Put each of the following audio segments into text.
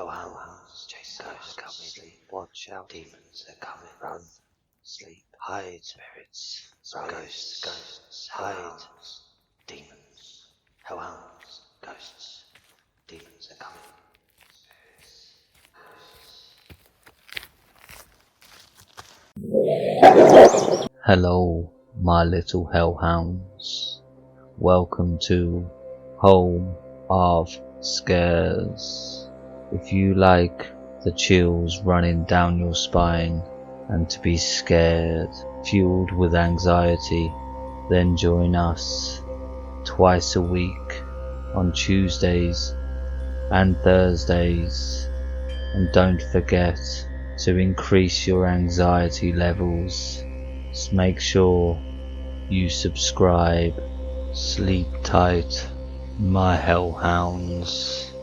hounds, chase ghosts, come sleep, watch out, demons are coming, run, sleep, hide, spirits, ghosts, hide, demons, hounds, ghosts, demons are coming. Hello, my little hellhounds. Welcome to Home of Scares. If you like the chills running down your spine and to be scared, fueled with anxiety, then join us twice a week on Tuesdays and Thursdays. And don't forget to increase your anxiety levels. Just make sure you subscribe. Sleep tight, my hellhounds.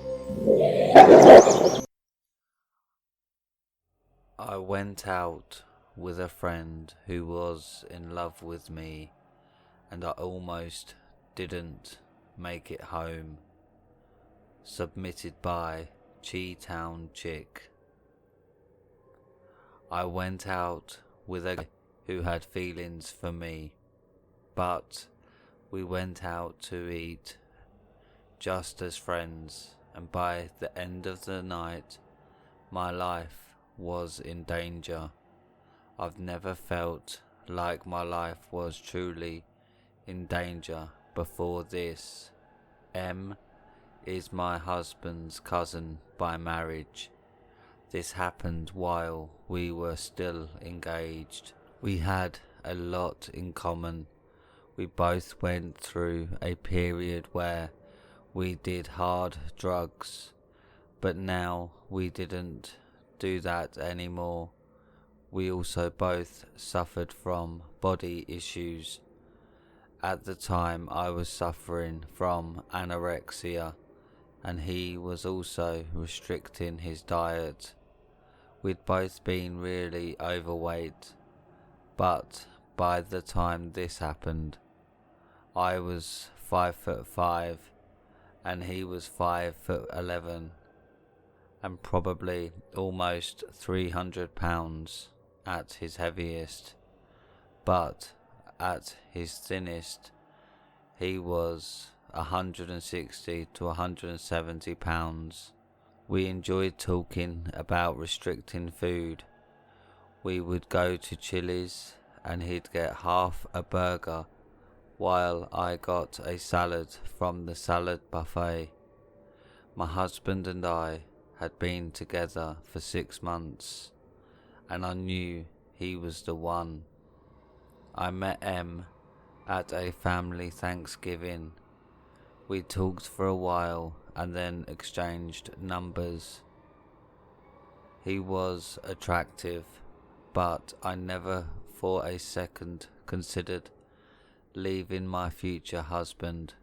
I went out with a friend who was in love with me, and I almost didn't make it home. Submitted by ChiTownChick. I went out with a guy who had feelings for me, but we went out to eat just as friends, and by the end of the night my life was in danger. I've never felt like my life was truly in danger before this. M is my husband's cousin by marriage. This happened while we were still engaged. We had a lot in common. We both went through a period where we did hard drugs, but now we didn't do that anymore. We also both suffered from body issues. At the time I was suffering from anorexia, and he was also restricting his diet. We'd both been really overweight, but by the time this happened, I was 5'5" and he was 5'11" and probably almost 300 pounds at his heaviest, but at his thinnest he was 160 to 170 pounds. We enjoyed talking about restricting food. We would go to Chili's and he'd get half a burger while I got a salad from the salad buffet. My husband and I had been together for 6 months, and I knew he was the one. I met M at a family Thanksgiving. We talked for a while and then exchanged numbers. He was attractive, but I never for a second considered leaving my future husband.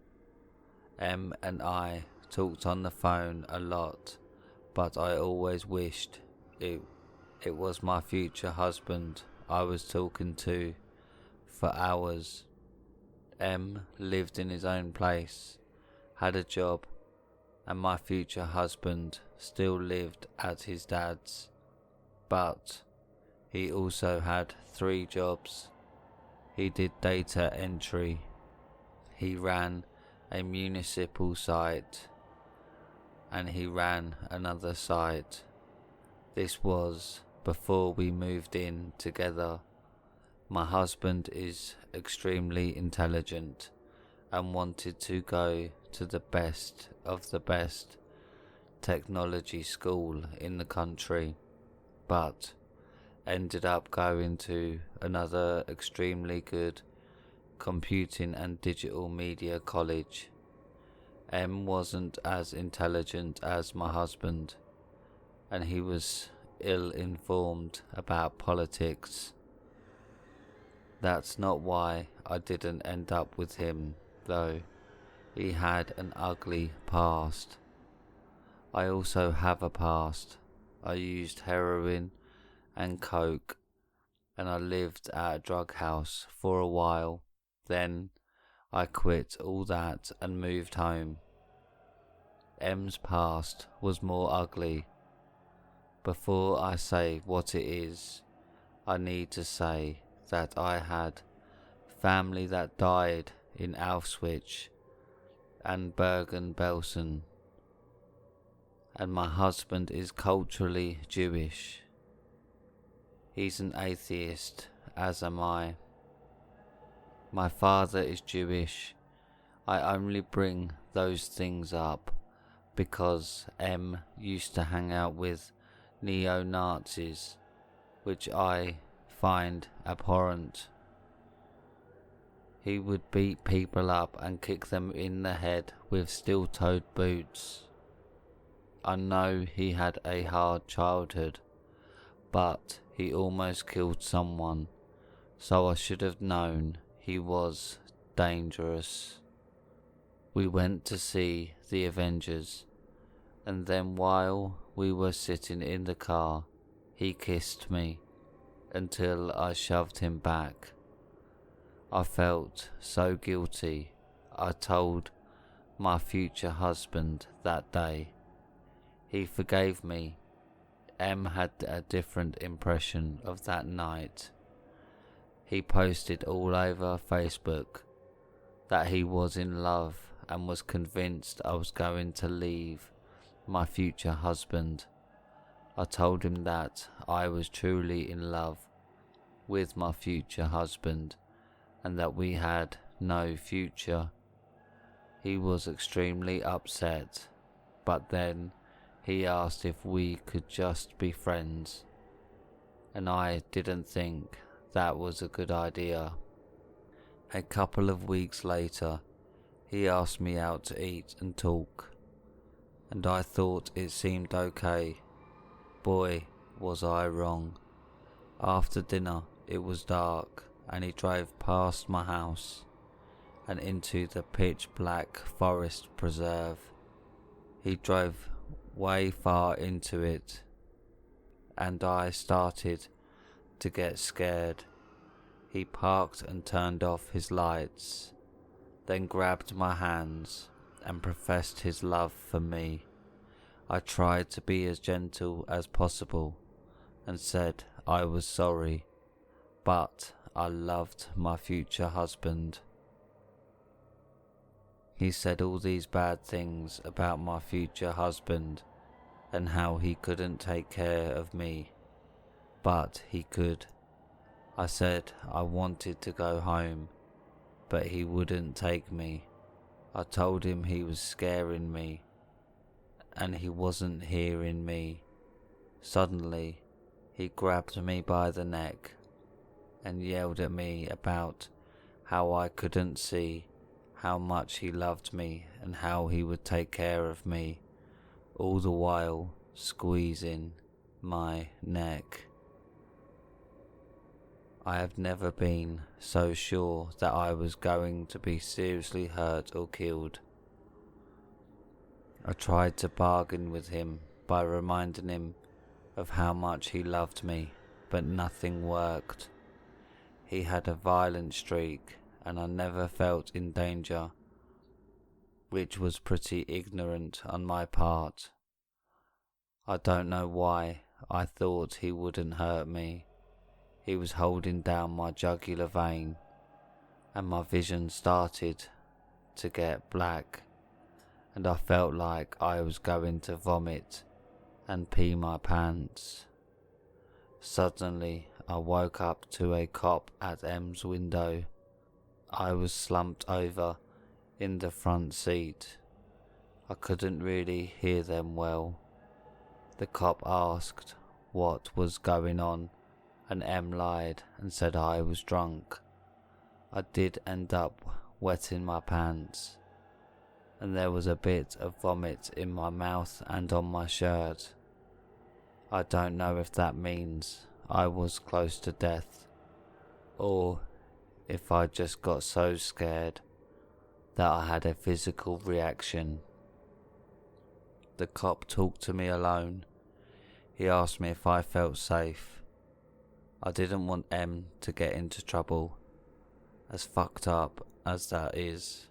M and I talked on the phone a lot, but I always wished it was my future husband I was talking to for hours. M lived in his own place, had a job, and my future husband still lived at his dad's, but he also had 3 jobs. He did data entry, he ran a municipal site, and he ran another site. This was before we moved in together. My husband is extremely intelligent and wanted to go to the best of the best technology school in the country, but ended up going to another extremely good computing and digital media college. M wasn't as intelligent as my husband, and he was ill-informed about politics. That's not why I didn't end up with him, though. He had an ugly past. I also have a past. I used heroin and coke, and I lived at a drug house for a while. Then I quit all that and moved home. M's past was more ugly. Before I say what it is, I need to say that I had family that died in Auschwitz and Bergen-Belsen, and my husband is culturally Jewish. He's an atheist, as am I. My father is Jewish. I only bring those things up because M used to hang out with neo-Nazis, which I find abhorrent. He would beat people up and kick them in the head with steel-toed boots. I know he had a hard childhood, but he almost killed someone, so I should have known he was dangerous. We went to see the Avengers, and then while we were sitting in the car, he kissed me until I shoved him back. I felt so guilty. I told my future husband that day. He forgave me. M had a different impression of that night. He posted all over Facebook that he was in love and was convinced I was going to leave my future husband. I told him that I was truly in love with my future husband and that we had no future. He was extremely upset, but then he asked if we could just be friends, and I didn't think that was a good idea. A couple of weeks later, he asked me out to eat and talk, and I thought it seemed okay. Boy, was I wrong. After dinner, it was dark, and he drove past my house and into the pitch black forest preserve. He drove way far into it, and I started to get scared. He parked and turned off his lights, then grabbed my hands and professed his love for me. I tried to be as gentle as possible and said I was sorry, but I loved my future husband. He said all these bad things about my future husband and how he couldn't take care of me, but he could. I said I wanted to go home, but he wouldn't take me. I told him he was scaring me, and he wasn't hearing me. Suddenly, he grabbed me by the neck and yelled at me about how I couldn't see how much he loved me and how he would take care of me, all the while squeezing my neck. I have never been so sure that I was going to be seriously hurt or killed. I tried to bargain with him by reminding him of how much he loved me, but nothing worked. He had a violent streak, and I never felt in danger, which was pretty ignorant on my part. I don't know why I thought he wouldn't hurt me. He was holding down my jugular vein, and my vision started to get black, and I felt like I was going to vomit and pee my pants. Suddenly, I woke up to a cop at M's window. I was slumped over in the front seat. I couldn't really hear them well. The cop asked what was going on, and M lied and said I was drunk. I did end up wetting my pants, and there was a bit of vomit in my mouth and on my shirt. I don't know if that means I was close to death, or if I just got so scared that I had a physical reaction. The cop talked to me alone. He asked me if I felt safe. I didn't want M to get into trouble, as fucked up as that is.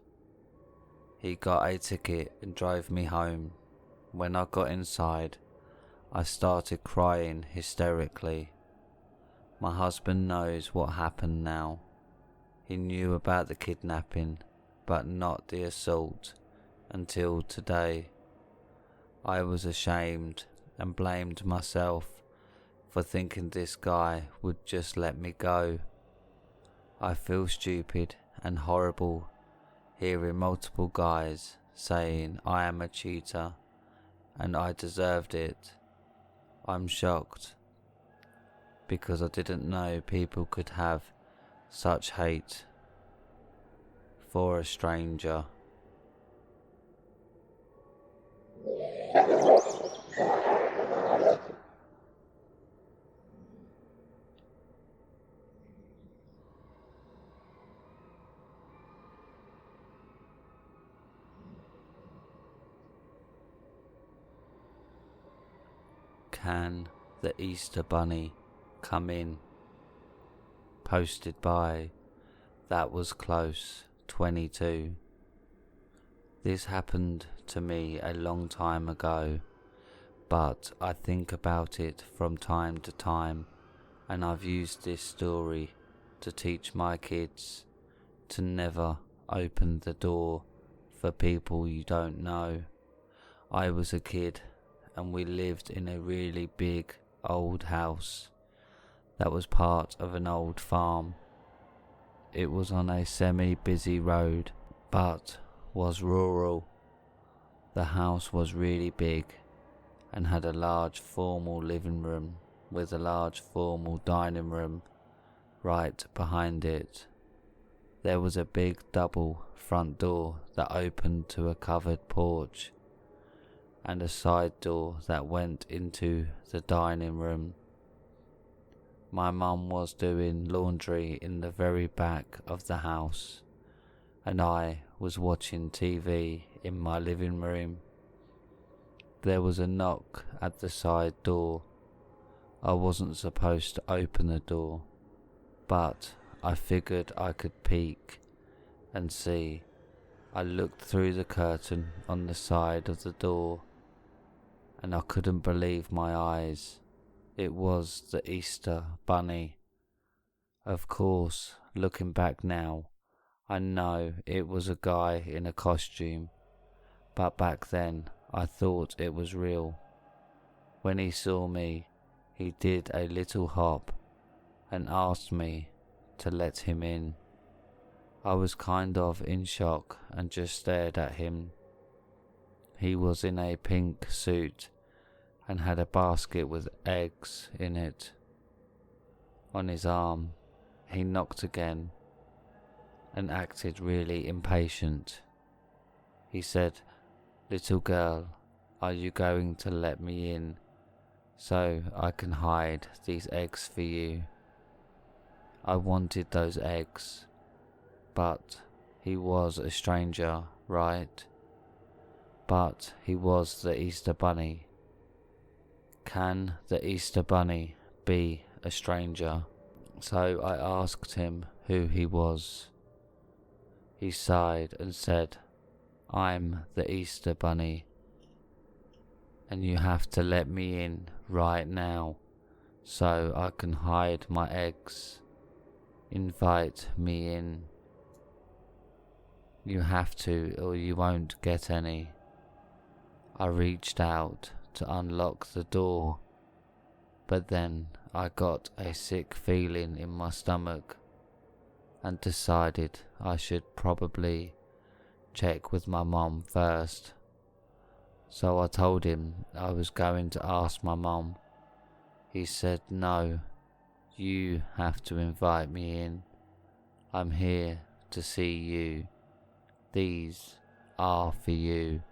He got a ticket and drove me home. When I got inside, I started crying hysterically. My husband knows what happened now. He knew about the kidnapping, but not the assault until today. I was ashamed and blamed myself for thinking this guy would just let me go. I feel stupid and horrible hearing multiple guys saying I am a cheater and I deserved it. I'm shocked because I didn't know people could have such hate for a stranger. Can the Easter Bunny come in? Posted by That Was Close 22. This happened to me a long time ago, but I think about it from time to time, and I've used this story to teach my kids to never open the door for people you don't know. I was a kid and we lived in a really big old house that was part of an old farm. It was on a semi-busy road, but was rural. The house was really big and had a large formal living room with a large formal dining room right behind it. There was a big double front door that opened to a covered porch and a side door that went into the dining room. My mum was doing laundry in the very back of the house, and I was watching TV in my living room. There was a knock at the side door. I wasn't supposed to open the door, but I figured I could peek and see. I looked through the curtain on the side of the door, and I couldn't believe my eyes. It was the Easter Bunny. Of course, looking back now, I know it was a guy in a costume, but back then I thought it was real. When he saw me, he did a little hop and asked me to let him in. I was kind of in shock and just stared at him. He was in a pink suit and had a basket with eggs in it on his arm. He knocked again and acted really impatient. He said, "Little girl, are you going to let me in so I can hide these eggs for you?" I wanted those eggs, but he was a stranger, right? But he was the Easter Bunny. Can the Easter Bunny be a stranger? So I asked him who he was. He sighed and said, "I'm the Easter Bunny, and you have to let me in right now so I can hide my eggs. Invite me in. You have to or you won't get any." I reached out to unlock the door, but then I got a sick feeling in my stomach and decided I should probably check with my mum first. So I told him I was going to ask my mum. He said, "No, you have to invite me in. I'm here to see you. These are for you."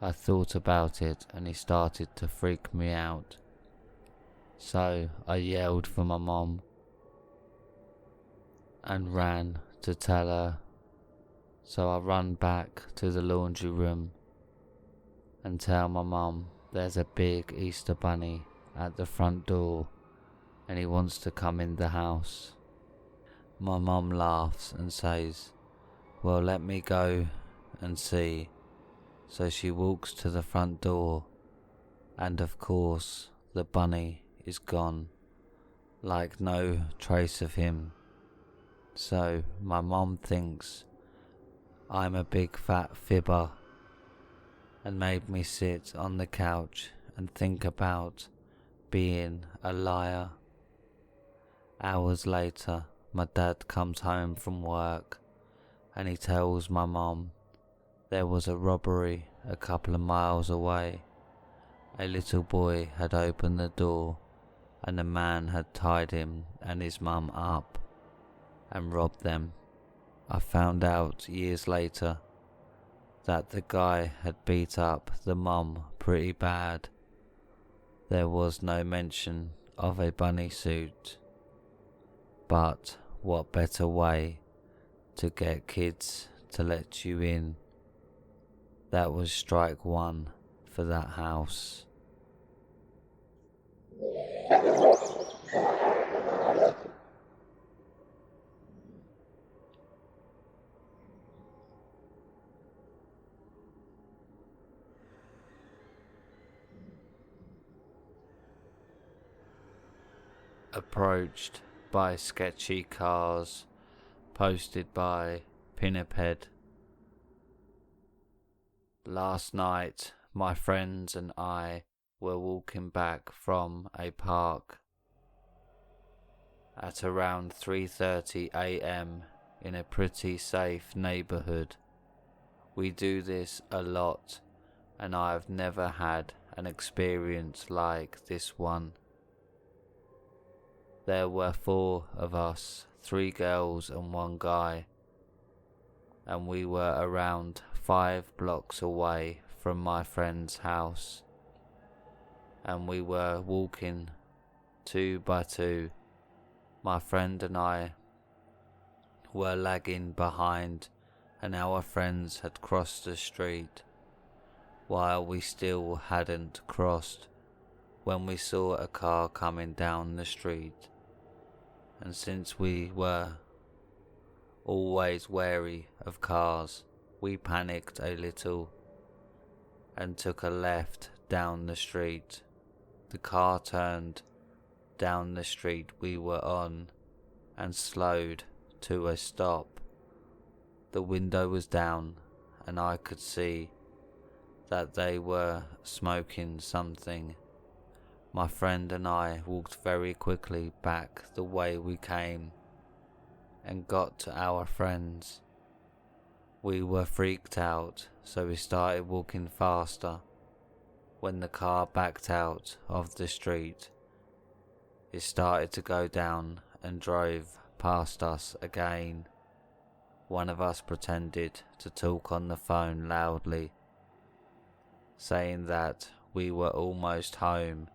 I thought about it and he started to freak me out. So I yelled for my mom and ran to tell her. So I run back to the laundry room and tell my mum there's a big Easter Bunny at the front door and he wants to come in the house. My mum laughs and says, "Well, let me go and see." So she walks to the front door And of course the bunny is gone, like no trace of him. So my mom thinks I'm a big fat fibber and made me sit on the couch and think about being a liar. Hours later, my dad comes home from work and he tells my mom there was a robbery a couple of miles away. A little boy had opened the door and a man had tied him and his mum up and robbed them. I found out years later that the guy had beat up the mum pretty bad. There was no mention of a bunny suit, but what better way to get kids to let you in? That was strike one for that house. Approached by sketchy cars, posted by Pinniped. Last night, my friends and I were walking back from a park at around 3:30 a.m. in a pretty safe neighborhood. We do this a lot, and I've never had an experience like this one. There were 4 of us, 3 girls and 1 guy, and we were around 5 blocks away from my friend's house, and we were walking 2 by 2. My friend and I were lagging behind, and our friends had crossed the street while we still hadn't crossed when we saw a car coming down the street. And since we were always wary of cars, we panicked a little and took a left down the street. The car turned down the street we were on and slowed to a stop. The window was down and I could see that they were smoking something. My friend and I walked very quickly back the way we came and got to our friends. We were freaked out, so we started walking faster. When the car backed out of the street, it started to go down and drove past us again. One of us pretended to talk on the phone loudly, saying that we were almost home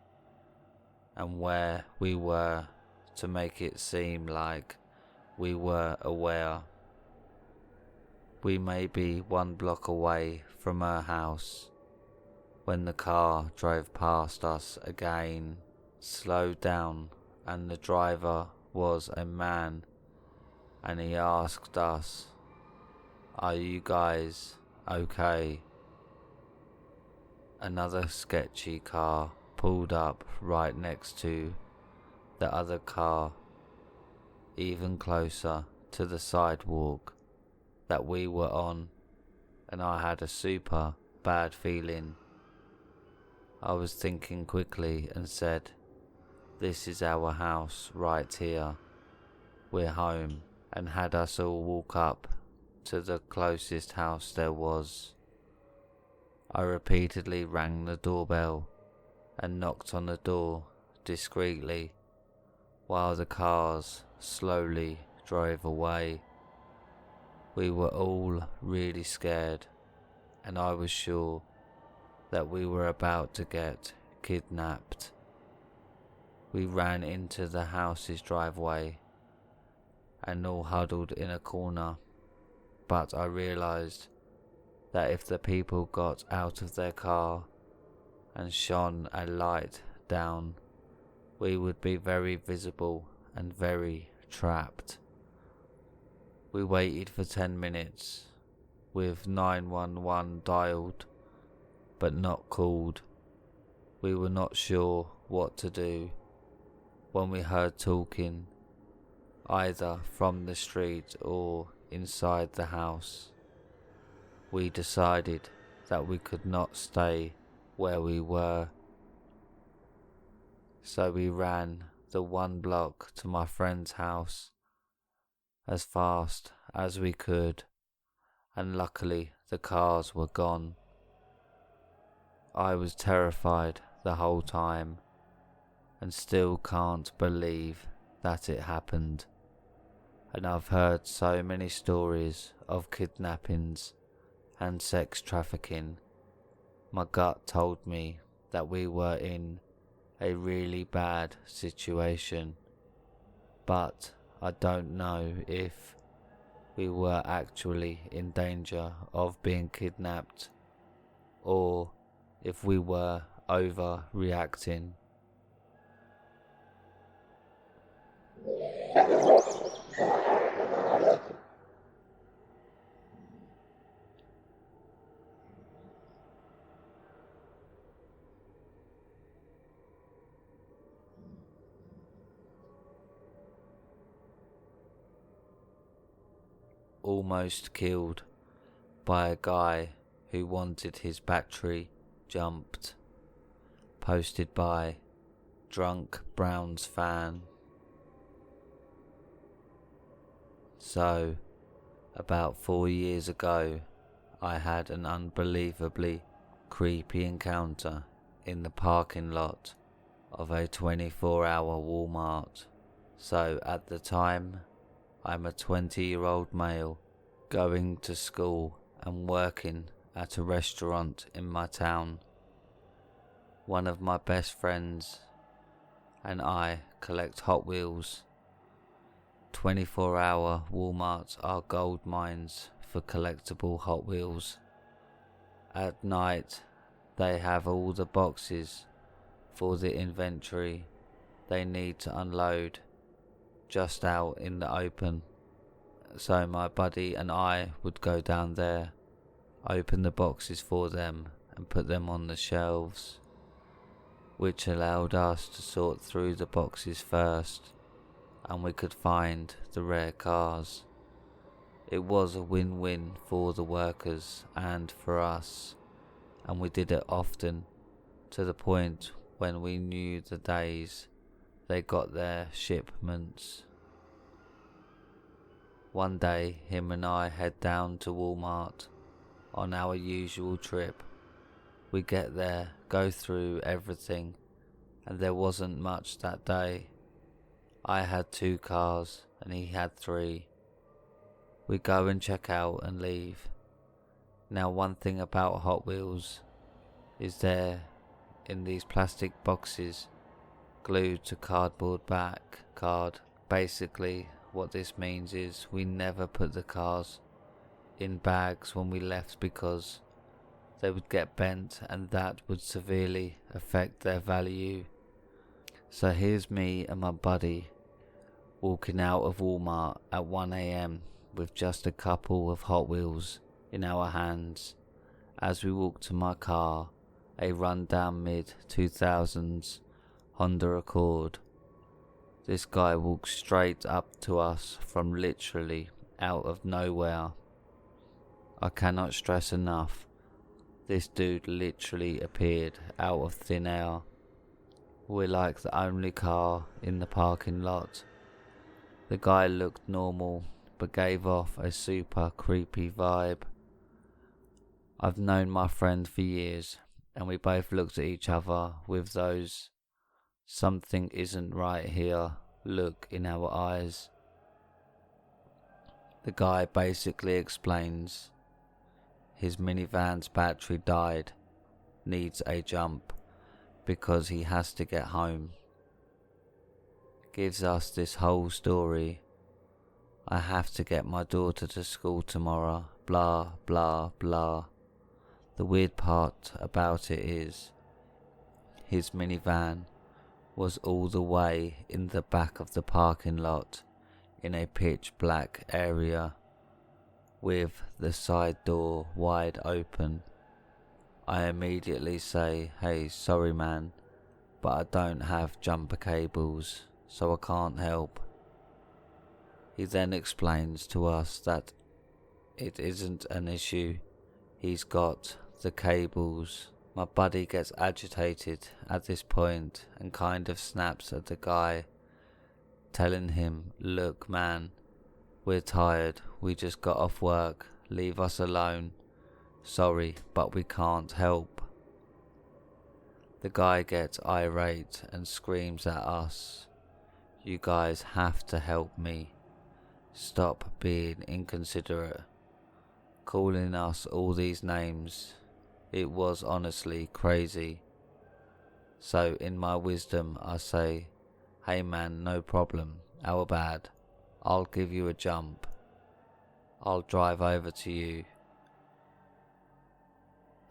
and where we were to make it seem like we were aware. We may be 1 block away from her house when the car drove past us again, slowed down, and the driver was a man, and he asked us, "Are you guys okay?" Another sketchy car pulled up right next to the other car, even closer to the sidewalk that we were on, and I had a super bad feeling. I was thinking quickly and said, "This is our house right here. We're home," and had us all walk up to the closest house there was. I repeatedly rang the doorbell and knocked on the door discreetly while the cars slowly drove away. We were all really scared, and I was sure that we were about to get kidnapped. We ran into the house's driveway and all huddled in a corner, but I realized that if the people got out of their car and shone a light down, we would be very visible and very trapped. We waited for 10 minutes with 911 dialed but not called. We were not sure what to do when we heard talking, either from the street or inside the house. We decided that we could not stay where we were, so we ran the 1 block to my friend's house as fast as we could, and luckily the cars were gone. I was terrified the whole time and still can't believe that it happened. And I've heard so many stories of kidnappings and sex trafficking. My gut told me that we were in a really bad situation, but I don't know if we were actually in danger of being kidnapped or if we were overreacting. Almost killed by a guy who wanted his battery jumped. Posted by drunkbrownsfan. So, about 4 years ago, I had an unbelievably creepy encounter in the parking lot of a 24-hour Walmart. So at the time, I'm a 20-year-old male going to school and working at a restaurant in my town. One of my best friends and I collect Hot Wheels. 24-hour Walmarts are gold mines for collectible Hot Wheels. At night, they have all the boxes for the inventory they need to unload just out in the open. So my buddy and I would go down there, open the boxes for them and put them on the shelves, which allowed us to sort through the boxes first, and we could find the rare cars. It was a win-win for the workers and for us, and we did it often, to the point when we knew the days they got their shipments. One day, him and I head down to Walmart on our usual trip. We get there, go through everything, and there wasn't much that day. I had 2 cars and he had 3. We go and check out and leave. Now, one thing about Hot Wheels is they're in these plastic boxes glued to cardboard back card. Basically, what this means is we never put the cars in bags when we left because they would get bent and that would severely affect their value. So here's me and my buddy walking out of Walmart at 1 a.m. with just a couple of Hot Wheels in our hands. As we walk to my car, a rundown mid-2000s Honda Accord. This guy walks straight up to us from literally out of nowhere. I cannot stress enough, this dude literally appeared out of thin air. We're like the only car in the parking lot. The guy looked normal, but gave off a super creepy vibe. I've known my friend for years, and we both looked at each other with those "something isn't right here" look in our eyes. The guy basically explains his minivan's battery died, needs a jump because he has to get home. Gives us this whole story. I have to get my daughter to school tomorrow, blah blah blah. The weird part about it is his minivan was all the way in the back of the parking lot in a pitch black area with the side door wide open. I immediately say, "Hey, sorry man, but I don't have jumper cables, so I can't help." He then explains to us that it isn't an issue, he's got the cables. My buddy gets agitated at this point and kind of snaps at the guy, telling him, "Look man, we're tired, we just got off work, leave us alone. Sorry, but we can't help." The guy gets irate and screams at us, "You guys have to help me. Stop being inconsiderate." Calling us all these names. It was honestly crazy. So in my wisdom I say, "Hey man, no problem, how bad? I'll give you a jump. I'll drive over to you."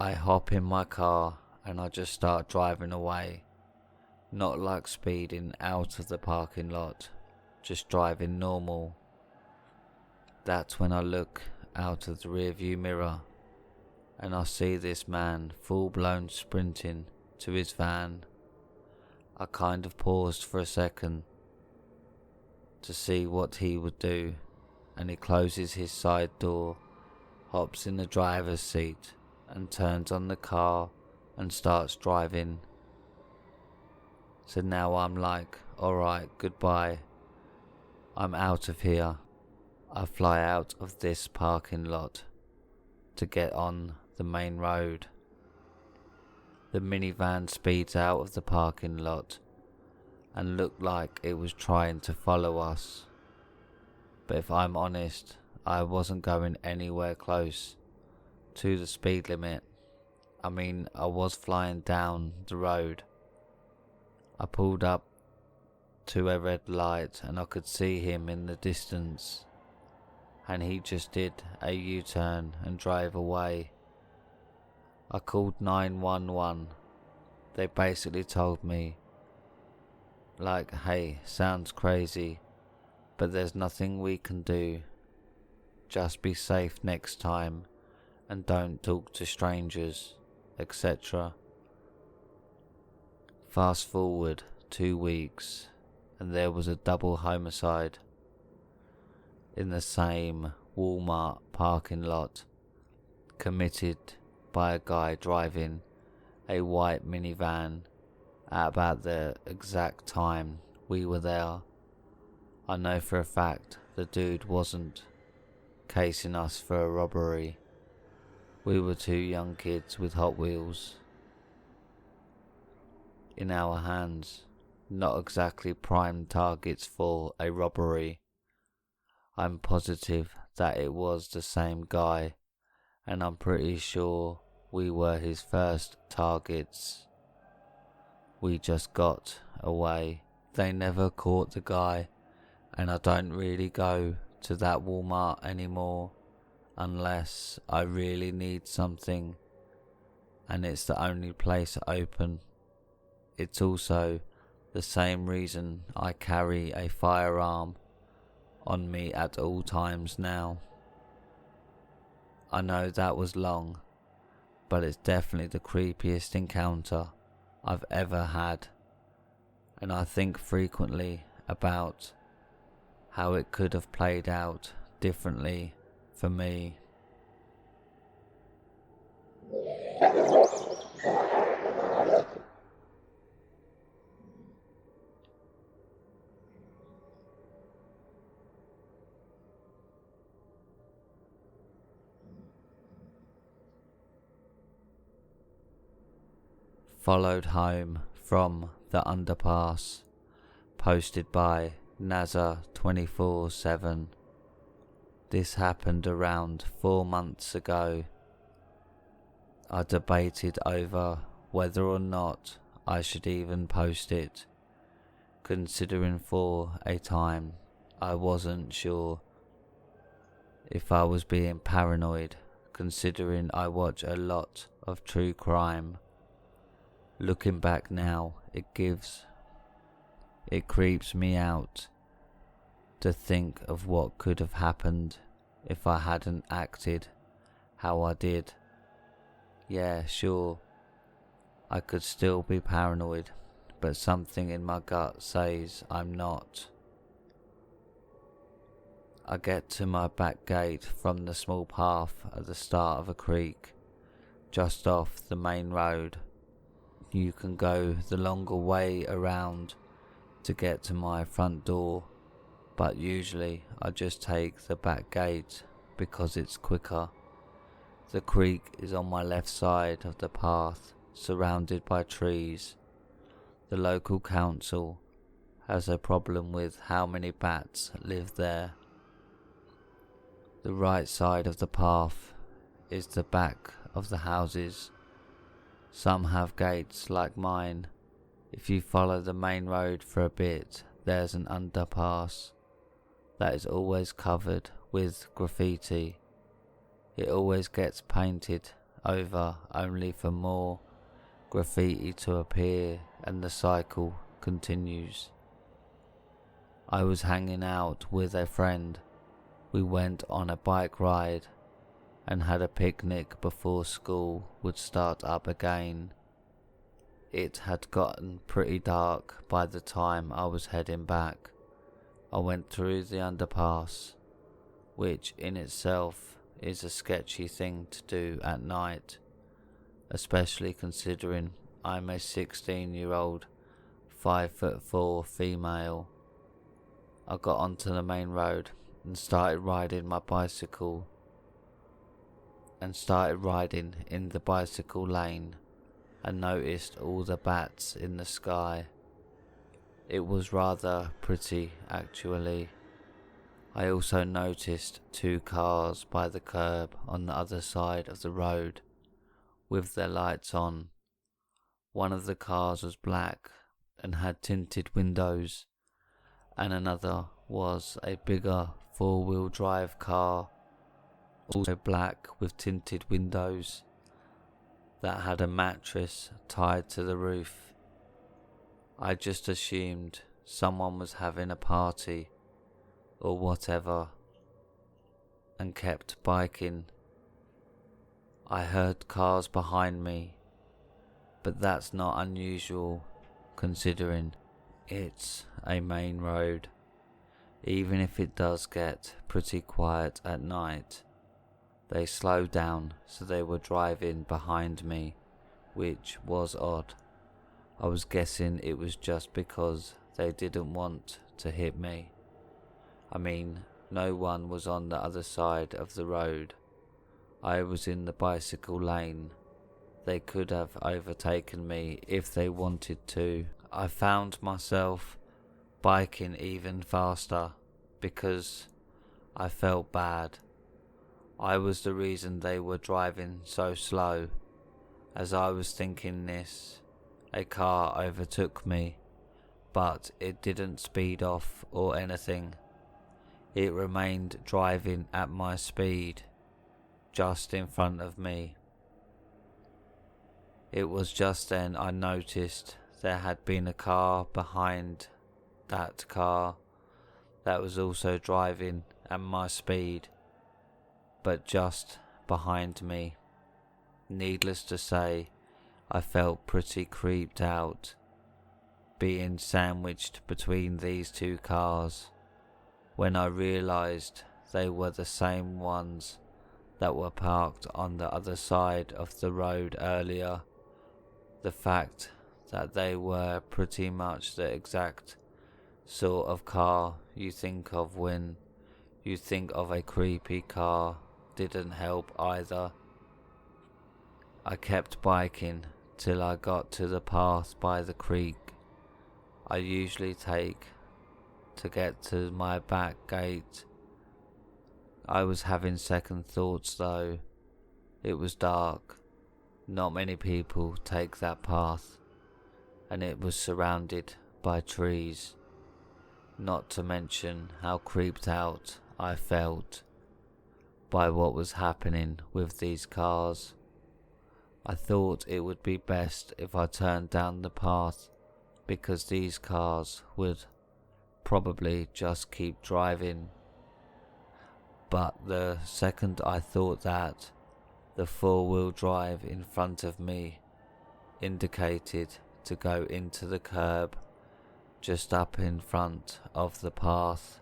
I hop in my car and I just start driving away. Not like speeding out of the parking lot, just driving normal. That's when I look out of the rearview mirror and I see this man full-blown sprinting to his van. I kind of paused for a second to see what he would do, and he closes his side door, hops in the driver's seat and turns on the car and starts driving. So now I'm like, alright, goodbye. I'm out of here. I fly out of this parking lot to get on the main road. The minivan speeds out of the parking lot and looked like it was trying to follow us. But if I'm honest, I wasn't going anywhere close to the speed limit. I mean, I was flying down the road. I pulled up to a red light and I could see him in the distance, and he just did a U-turn and drove away. I called 911. They basically told me, like, "Hey, sounds crazy, but there's nothing we can do. Just be safe next time and don't talk to strangers," etc. Fast forward 2 weeks and there was a double homicide in the same Walmart parking lot, committed by a guy driving a white minivan at about the exact time we were there. I know for a fact the dude wasn't casing us for a robbery. We were two young kids with Hot Wheels in our hands, not exactly prime targets for a robbery. I'm positive that it was the same guy, and I'm pretty sure we were his first targets. We just got away. They never caught the guy, and I don't really go to that Walmart anymore unless I really need something and it's the only place open. It's also the same reason I carry a firearm on me at all times now. I know that was long, but it's definitely the creepiest encounter I've ever had, and I think frequently about how it could have played out differently for me. Followed home from the underpass, posted by NASA247. This happened around 4 months ago. I debated over whether or not I should even post it, considering for a time I wasn't sure if I was being paranoid, considering I watch a lot of true crime. Looking back now, it creeps me out to think of what could have happened if I hadn't acted how I did. Yeah, sure, I could still be paranoid, but something in my gut says I'm not. I get to my back gate from the small path at the start of a creek, just off the main road. You can go the longer way around to get to my front door, but usually I just take the back gate because it's quicker. The creek is on my left side of the path, surrounded by trees. The local council has a problem with how many bats live there. The right side of the path is the back of the houses. Some have gates like mine. If you follow the main road for a bit, there's an underpass that is always covered with graffiti. It always gets painted over only for more graffiti to appear, and the cycle continues. I was hanging out with a friend. We went on a bike ride and had a picnic before school would start up again. It had gotten pretty dark by the time I was heading back. I went through the underpass, which in itself is a sketchy thing to do at night, especially considering I'm a 16-year-old, 5'4" female. I got onto the main road and started riding in the bicycle lane and noticed all the bats in the sky. It was rather pretty, actually. I also noticed 2 cars by the curb on the other side of the road with their lights on. One of the cars was black and had tinted windows, and another was a bigger 4-wheel drive car, also black with tinted windows, that had a mattress tied to the roof. I just assumed someone was having a party or whatever and kept biking. I heard cars behind me, but that's not unusual considering it's a main road, even if it does get pretty quiet at night. They slowed down, so they were driving behind me, which was odd. I was guessing it was just because they didn't want to hit me. I mean, no one was on the other side of the road. I was in the bicycle lane. They could have overtaken me if they wanted to. I found myself biking even faster because I felt bad. I was the reason they were driving so slow. As I was thinking this, a car overtook me, but it didn't speed off or anything. It remained driving at my speed, just in front of me. It was just then I noticed there had been a car behind that car that was also driving at my speed, but just behind me. Needless to say, I felt pretty creeped out, being sandwiched between these 2 cars, when I realised they were the same ones that were parked on the other side of the road earlier. The fact that they were pretty much the exact sort of car you think of when you think of a creepy car didn't help either. I kept biking till I got to the path by the creek I usually take to get to my back gate. I was having second thoughts though. It was dark. Not many people take that path, and it was surrounded by trees. Not to mention how creeped out I felt by what was happening with these cars. I thought it would be best if I turned down the path, because these cars would probably just keep driving. But the second I thought that, The four-wheel drive in front of me indicated to go into the curb just up in front of the path.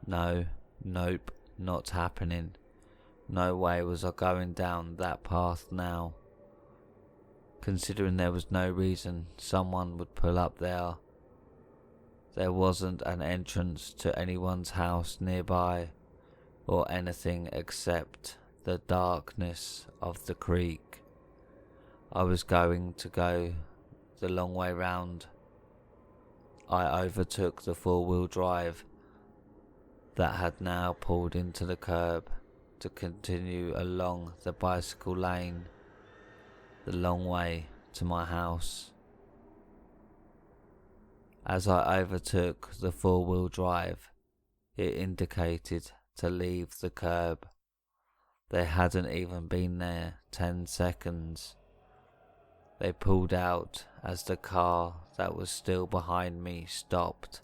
Nope, not happening. No way was I going down that path now. Considering there was no reason someone would pull up there. There wasn't an entrance to anyone's house nearby or anything except the darkness of the creek. I was going to go the long way round. I overtook the four-wheel drive that had now pulled into the curb to continue along the bicycle lane the long way to my house. As I overtook the four-wheel drive, it indicated to leave the curb. They hadn't even been there 10 seconds. They pulled out as the car that was still behind me stopped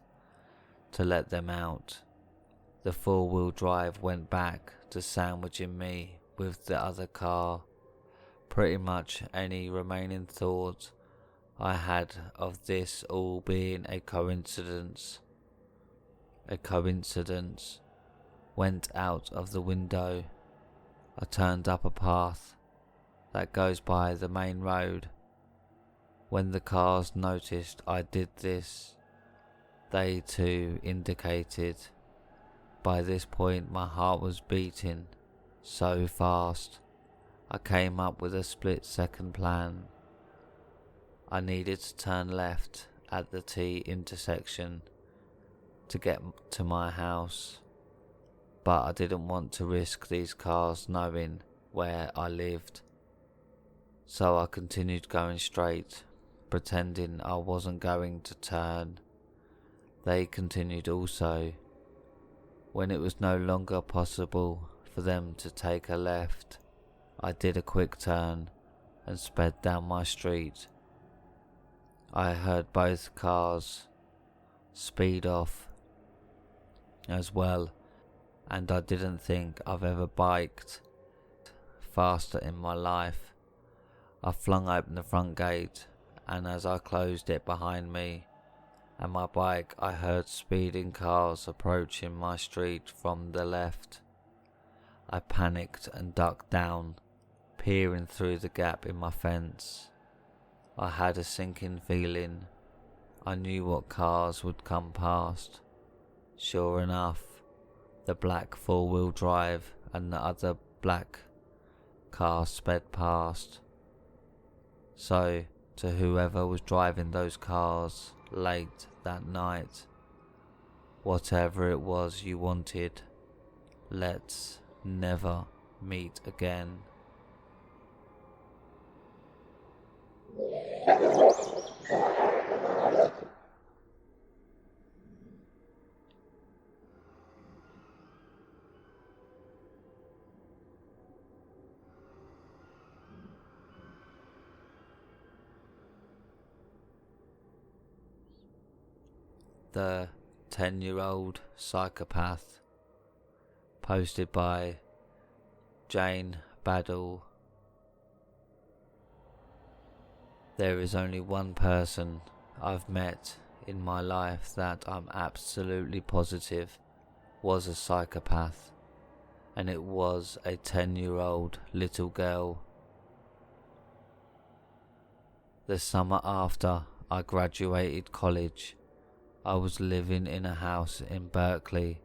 to let them out. The four-wheel drive went back to sandwiching me with the other car. Pretty much any remaining thought I had of this all being a coincidence went out of the window. I turned up a path that goes by the main road. When the cars noticed I did this, they too indicated. By this point my heart was beating so fast. I came up with a split-second plan. I needed to turn left at the T intersection to get to my house, but I didn't want to risk these cars knowing where I lived. So I continued going straight, pretending I wasn't going to turn. They continued also. When it was no longer possible for them to take a left, I did a quick turn and sped down my street. I heard both cars speed off as well, and I didn't think I've ever biked faster in my life. I flung open the front gate, and as I closed it behind me and my bike, I heard speeding cars approaching my street from the left. I panicked and ducked down, peering through the gap in my fence. I had a sinking feeling. I knew what cars would come past. Sure enough, the black four-wheel drive and the other black car sped past. So, to whoever was driving those cars late that night, whatever it was you wanted, let's never meet again. The 10-year-old psychopath, posted by Janebaddall. There is only one person I've met in my life that I'm absolutely positive was a psychopath, and it was a 10-year-old little girl. The summer after I graduated college, I was living in a house in Berkeley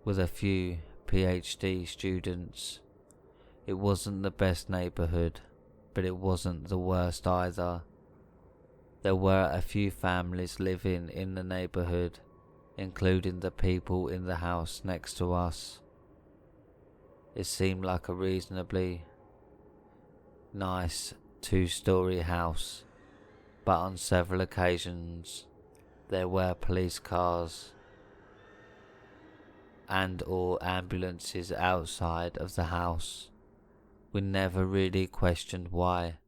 with a few PhD students. It wasn't the best neighborhood, but it wasn't the worst either. There were a few families living in the neighborhood, including the people in the house next to us. It seemed like a reasonably nice 2-story house, but on several occasions there were police cars and or ambulances outside of the house. We never really questioned why,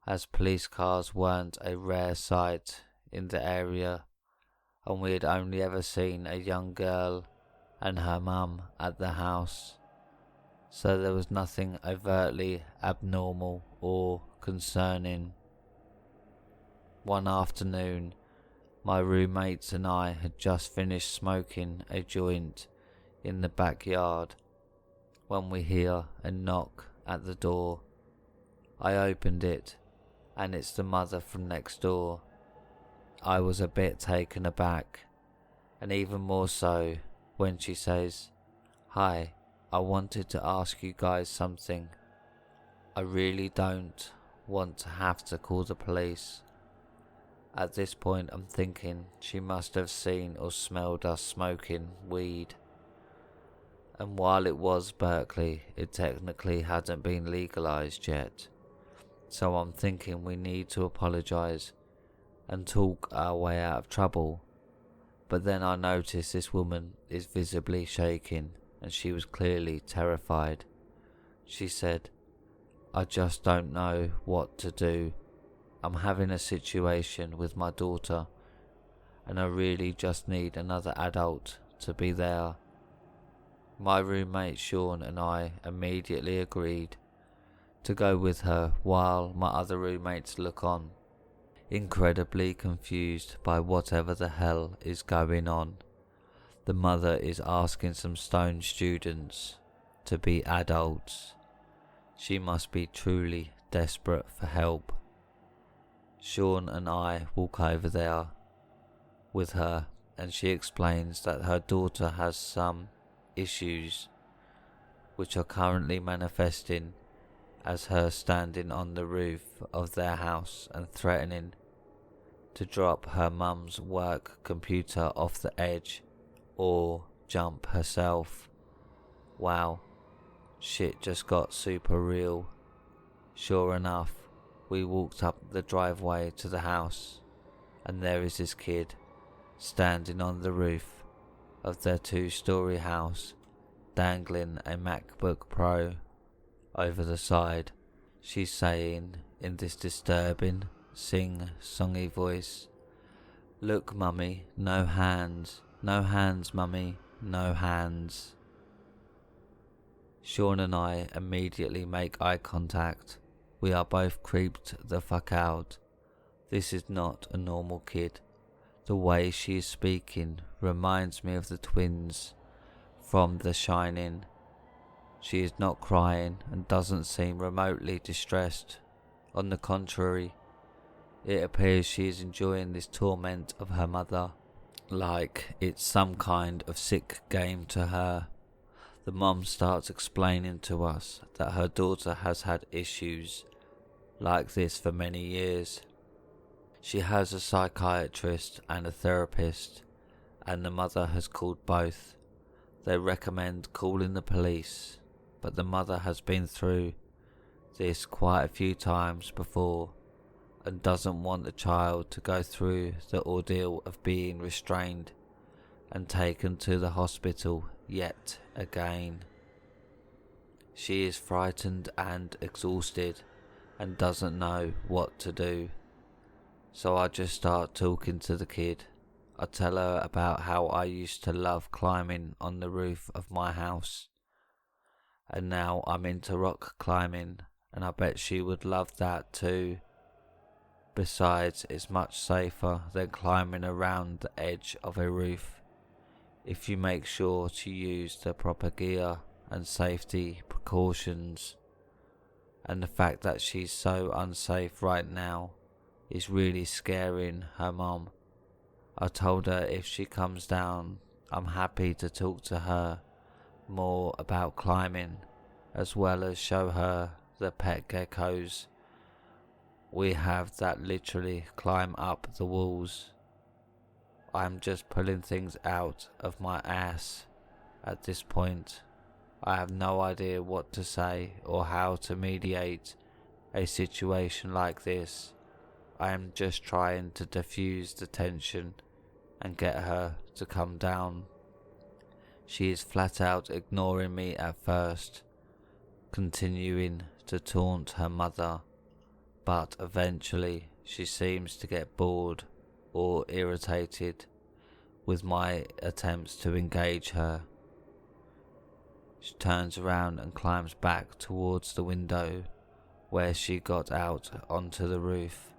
as police cars weren't a rare sight in the area, and we had only ever seen a young girl and her mum at the house. so there was nothing overtly abnormal or concerning. One afternoon, my roommates and I had just finished smoking a joint in the backyard when we hear a knock at the door. I opened it, and it's the mother from next door. I was a bit taken aback, and even more so when she says, "Hi, I wanted to ask you guys something. I really don't want to have to call the police." At this point I'm thinking she must have seen or smelled us smoking weed. And while it was Berkeley, it technically hadn't been legalized yet. So I'm thinking we need to apologize and talk our way out of trouble. But then I notice this woman is visibly shaking, and she was clearly terrified. She said, "I just don't know what to do. I'm having a situation with my daughter, and I really just need another adult to be there." My roommate Sean and I immediately agreed to go with her while my other roommates look on, incredibly confused by whatever the hell is going on. The mother is asking some stone students to be adults. She must be truly desperate for help. Sean and I walk over there with her, and she explains that her daughter has some issues which are currently manifesting as her standing on the roof of their house and threatening to drop her mum's work computer off the edge or jump herself. Wow, shit just got super real. Sure enough, we walked up the driveway to the house, and there is this kid standing on the roof of their 2-story house, dangling a MacBook Pro over the side. She's saying in this disturbing sing-songy voice, "Look, mummy, no hands, mummy, no hands." Sean and I immediately make eye contact. We are both creeped the fuck out. This is not a normal kid. The way she is speaking reminds me of the twins from The Shining. She is not crying and doesn't seem remotely distressed. On the contrary, it appears she is enjoying this torment of her mother, like it's some kind of sick game to her. The mum starts explaining to us that her daughter has had issues like this for many years. She has a psychiatrist and a therapist, and the mother has called both. They recommend calling the police, but the mother has been through this quite a few times before and doesn't want the child to go through the ordeal of being restrained and taken to the hospital yet again. She is frightened and exhausted and doesn't know what to do. So I just start talking to the kid. I tell her about how I used to love climbing on the roof of my house, and now I'm into rock climbing, and I bet she would love that too. Besides, it's much safer than climbing around the edge of a roof if you make sure to use the proper gear and safety precautions. And the fact that she's so unsafe right now is really scaring her mum. I told her if she comes down, I'm happy to talk to her more about climbing, as well as show her the pet geckos we have that literally climb up the walls. I'm just pulling things out of my ass at this point. I have no idea what to say or how to mediate a situation like this. I am just trying to diffuse the tension and get her to come down. She is flat out ignoring me at first, continuing to taunt her mother, but eventually she seems to get bored or irritated with my attempts to engage her. She turns around and climbs back towards the window where she got out onto the roof.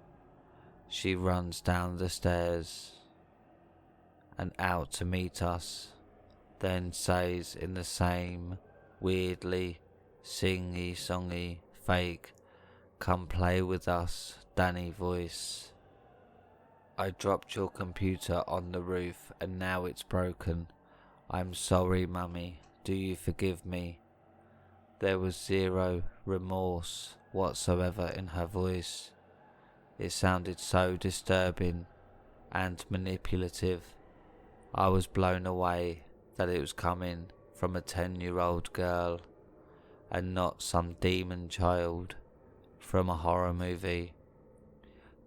She runs down the stairs and out to meet us, then says in the same weirdly singy-songy fake "come play with us Danny" voice, "I dropped your computer on the roof and now it's broken. I'm sorry, Mummy. Do you forgive me?" There was zero remorse whatsoever in her voice. It sounded so disturbing and manipulative. I was blown away that it was coming from a 10-year-old girl and not some demon child from a horror movie.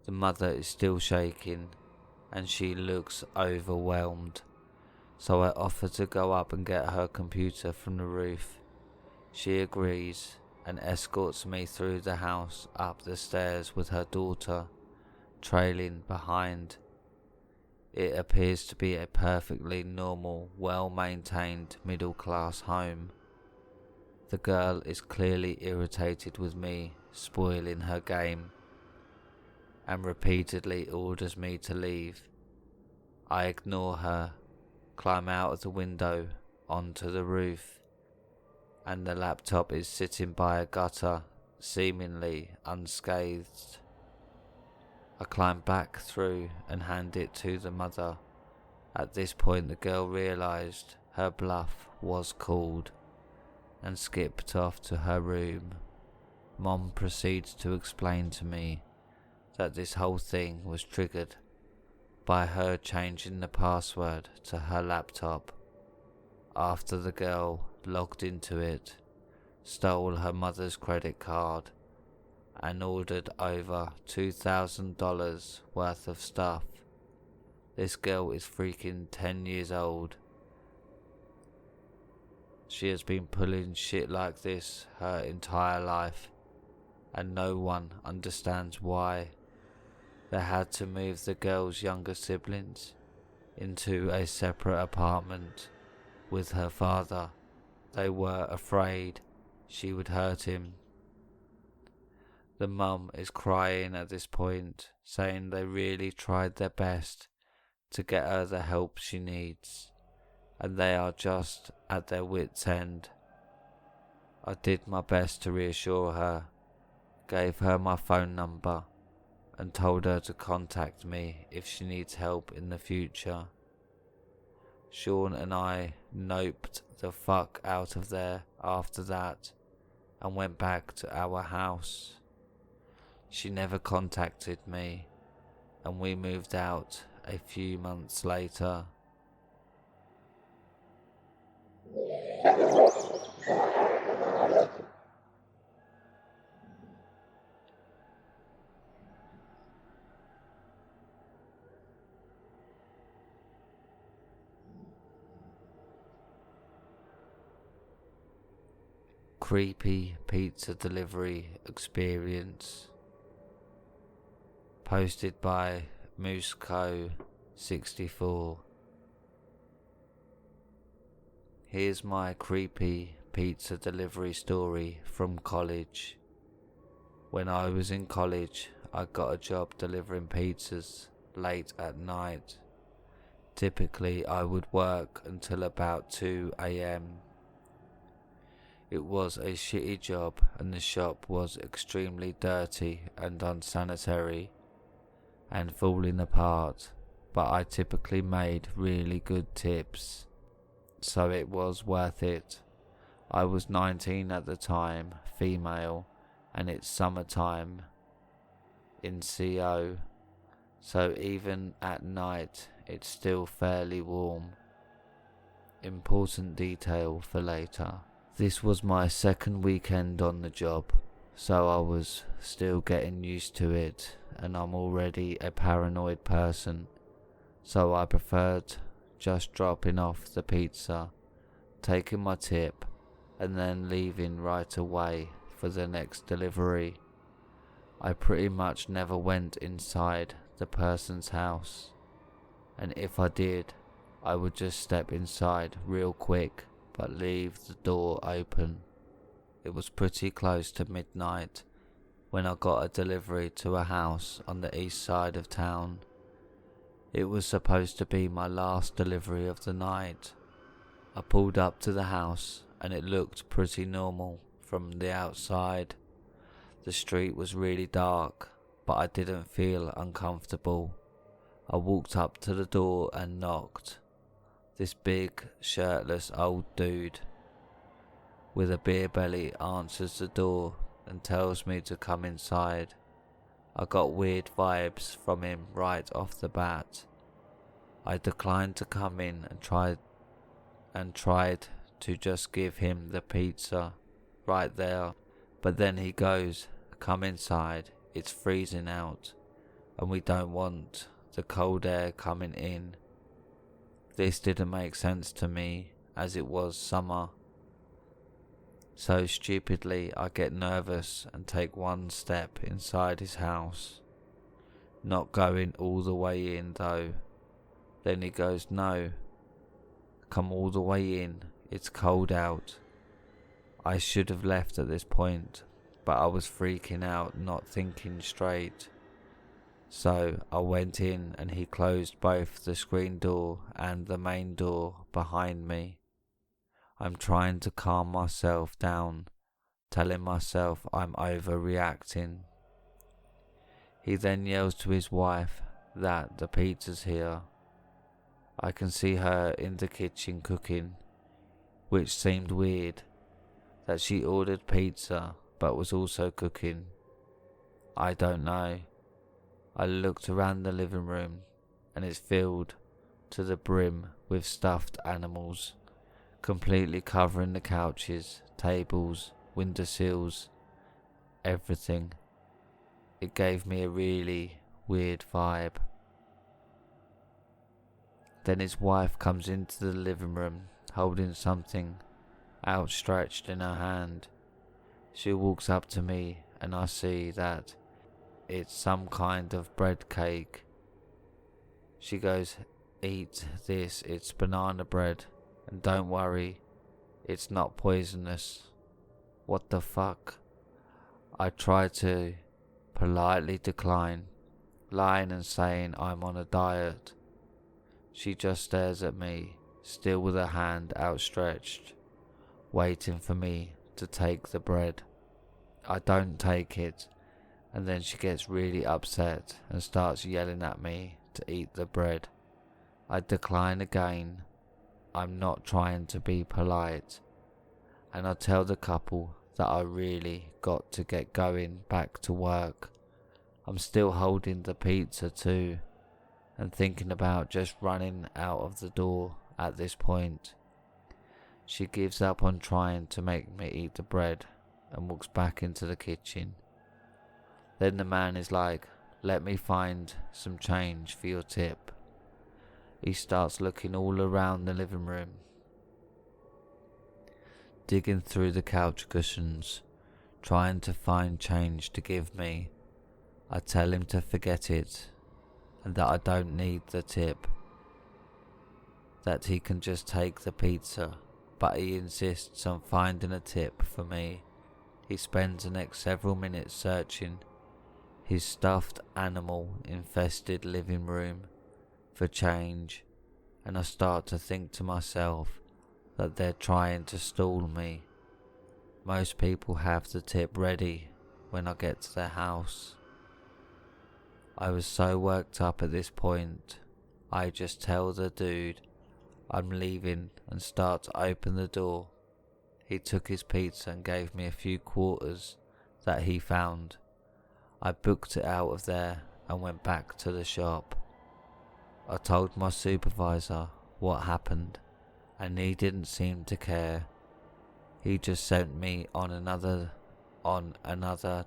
The mother is still shaking and she looks overwhelmed, so I offer to go up and get her computer from the roof. She agrees and escorts me through the house up the stairs with her daughter trailing behind. It appears to be a perfectly normal, well-maintained middle-class home. The girl is clearly irritated with me spoiling her game and repeatedly orders me to leave. I ignore her, climb out of the window onto the roof, and the laptop is sitting by a gutter, seemingly unscathed. I climb back through and hand it to the mother. At this point the girl realised her bluff was called and skipped off to her room. Mom proceeds to explain to me that this whole thing was triggered by her changing the password to her laptop after the girl logged into it, stole her mother's credit card and ordered over $2,000 worth of stuff. This girl is freaking 10 years old. She has been pulling shit like this her entire life, and no one understands why. They had to move the girl's younger siblings into a separate apartment with her father. They were afraid she would hurt him. The mum is crying at this point, saying they really tried their best to get her the help she needs, and they are just at their wits' end. I did my best to reassure her, gave her my phone number, and told her to contact me if she needs help in the future. Sean and I noped the fuck out of there after that and went back to our house. She never contacted me, and we moved out a few months later. Creepy pizza delivery experience. Posted by Mooseco64. Here's my creepy pizza delivery story from college. When I was in college, I got a job delivering pizzas late at night. Typically, I would work until about 2 a.m. It was a shitty job and the shop was extremely dirty and unsanitary and falling apart, but I typically made really good tips, so it was worth it. I was 19 at the time, female, and it's summertime in CO, so even at night it's still fairly warm. Important detail for later. This was my second weekend on the job, so I was still getting used to it, and I'm already a paranoid person, so I preferred just dropping off the pizza, taking my tip, and then leaving right away for the next delivery. I pretty much never went inside the person's house, and if I did, I would just step inside real quick but leave the door open. It was pretty close to midnight when I got a delivery to a house on the east side of town. It was supposed to be my last delivery of the night. I pulled up to the house and it looked pretty normal from the outside. The street was really dark, but I didn't feel uncomfortable. I walked up to the door and knocked. This big, shirtless old dude with a beer belly answers the door and tells me to come inside. I got weird vibes from him right off the bat. I declined to come in and tried to just give him the pizza right there. But then he goes, "Come inside, it's freezing out and we don't want the cold air coming in." This didn't make sense to me as it was summer. So stupidly I get nervous and take one step inside his house. Not going all the way in though. Then he goes, "No, come all the way in, it's cold out." I should have left at this point, but I was freaking out, not thinking straight. So I went in and he closed both the screen door and the main door behind me. I'm trying to calm myself down, telling myself I'm overreacting. He then yells to his wife that the pizza's here. I can see her in the kitchen cooking, which seemed weird, that she ordered pizza but was also cooking. I don't know. I looked around the living room and it's filled to the brim with stuffed animals, completely covering the couches, tables, windowsills, everything. It gave me a really weird vibe. Then his wife comes into the living room holding something outstretched in her hand. She walks up to me and I see that it's some kind of bread cake. She goes, "Eat this, it's banana bread, and don't worry, it's not poisonous." What the fuck? I try to politely decline, lying and saying I'm on a diet. She just stares at me, still with her hand outstretched, waiting for me to take the bread. I don't take it, and then she gets really upset and starts yelling at me to eat the bread. I decline again. I'm not trying to be polite, and I tell the couple that I really got to get going back to work. I'm still holding the pizza too, and thinking about just running out of the door at this point. She gives up on trying to make me eat the bread and walks back into the kitchen. Then the man is like, "Let me find some change for your tip." He starts looking all around the living room, digging through the couch cushions, trying to find change to give me. I tell him to forget it and that I don't need the tip, that he can just take the pizza, but he insists on finding a tip for me. He spends the next several minutes searching his stuffed animal infested living room for change, and I start to think to myself that they're trying to stall me. Most people have the tip ready when I get to their house. I was so worked up at this point, I just tell the dude I'm leaving and start to open the door. He took his pizza and gave me a few quarters that he found. I booked it out of there and went back to the shop. I told my supervisor what happened, and he didn't seem to care. He just sent me on another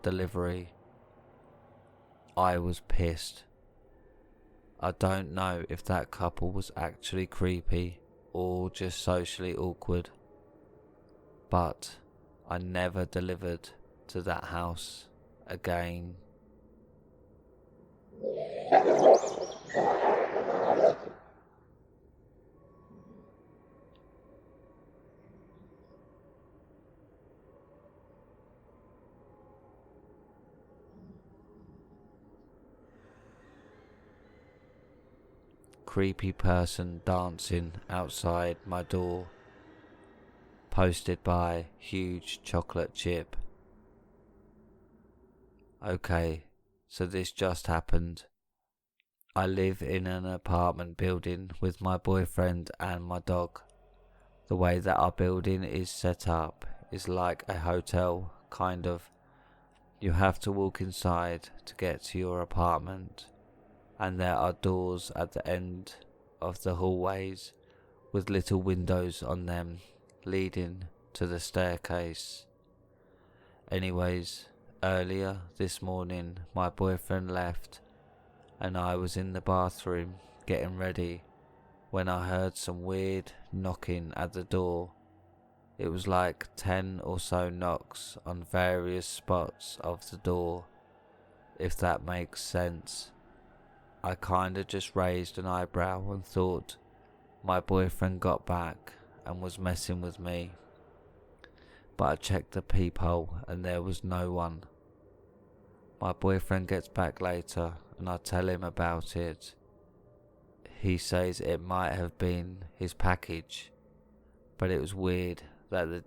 delivery. I was pissed. I don't know if that couple was actually creepy or just socially awkward, but I never delivered to that house again. creepy person dancing outside my door. Posted by hugechocolatechip. Okay, so this just happened. I live in an apartment building with my boyfriend and my dog. The way that our building is set up is like a hotel, kind of. You have to walk inside to get to your apartment, and there are doors at the end of the hallways with little windows on them leading to the staircase. Anyways, earlier this morning my boyfriend left and I was in the bathroom getting ready when I heard some weird knocking at the door. It was like 10 or so knocks on various spots of the door, if that makes sense. I kinda just raised an eyebrow and thought my boyfriend got back and was messing with me. But I checked the peephole and there was no one. My boyfriend gets back later and I tell him about it. He says it might have been his package, but it was weird that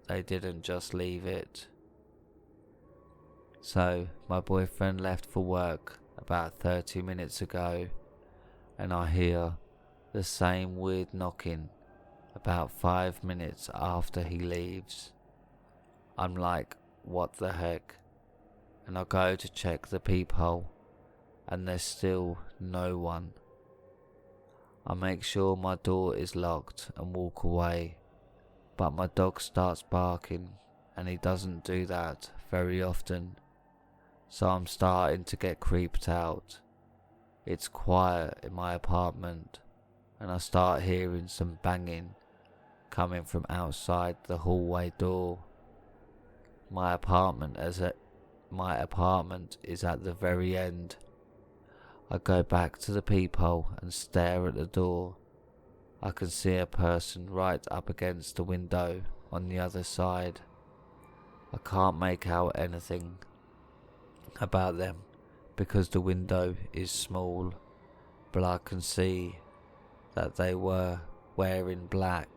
they didn't just leave it. So my boyfriend left for work about 30 minutes ago and I hear the same weird knocking about 5 minutes after he leaves. I'm like, what the heck? And I go to check the peephole and there's still no one. I make sure my door is locked and walk away, but my dog starts barking and he doesn't do that very often, so I'm starting to get creeped out. It's quiet in my apartment and I start hearing some banging coming from outside the hallway door. My apartment is at the very end. I go back to the peephole and stare at the door. I can see a person right up against the window on the other side. I can't make out anything about them because the window is small, but I can see that they were wearing black.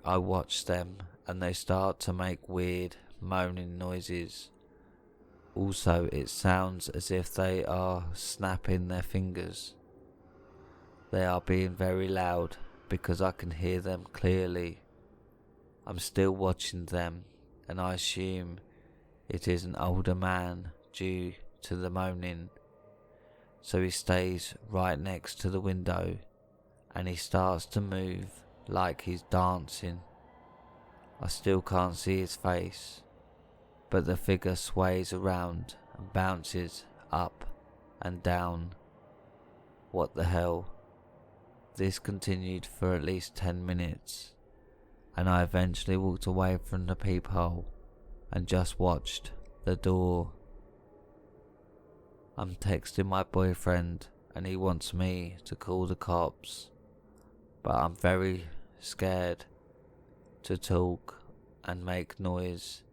I watch them and they start to make weird moaning noises. Also, it sounds as if they are snapping their fingers. They are being very loud because I can hear them clearly. I'm still watching them and I assume it is an older man due to the moaning. So he stays right next to the window and he starts to move like he's dancing. I still can't see his face, but the figure sways around and bounces up and down. What the hell? This continued for at least 10 minutes, and I eventually walked away from the peephole and just watched the door. I'm texting my boyfriend and he wants me to call the cops, but I'm very scared to talk and make noise.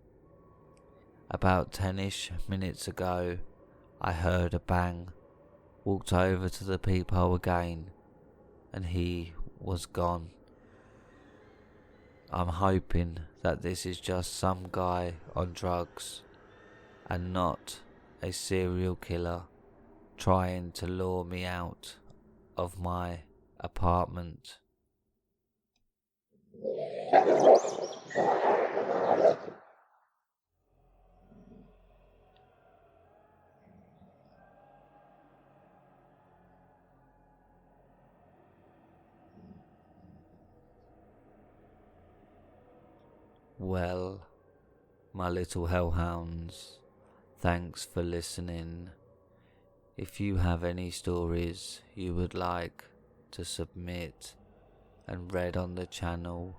About 10-ish minutes ago, I heard a bang, walked over to the peephole again, and he was gone. I'm hoping that this is just some guy on drugs and not a serial killer trying to lure me out of my apartment. Well, my little hellhounds, thanks for listening. If you have any stories you would like to submit and read on the channel,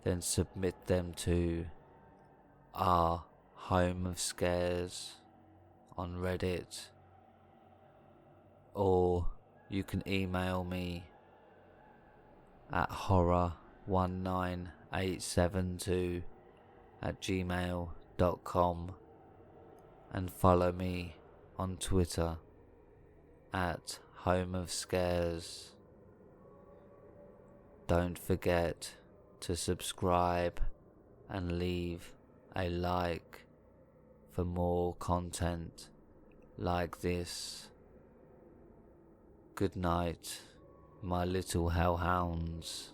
then submit them to our Home of Scares on Reddit, or you can email me at horror19872@gmail.com and follow me on Twitter at homeofscares. Don't forget to subscribe and leave a like for more content like this. Good night, my little hellhounds.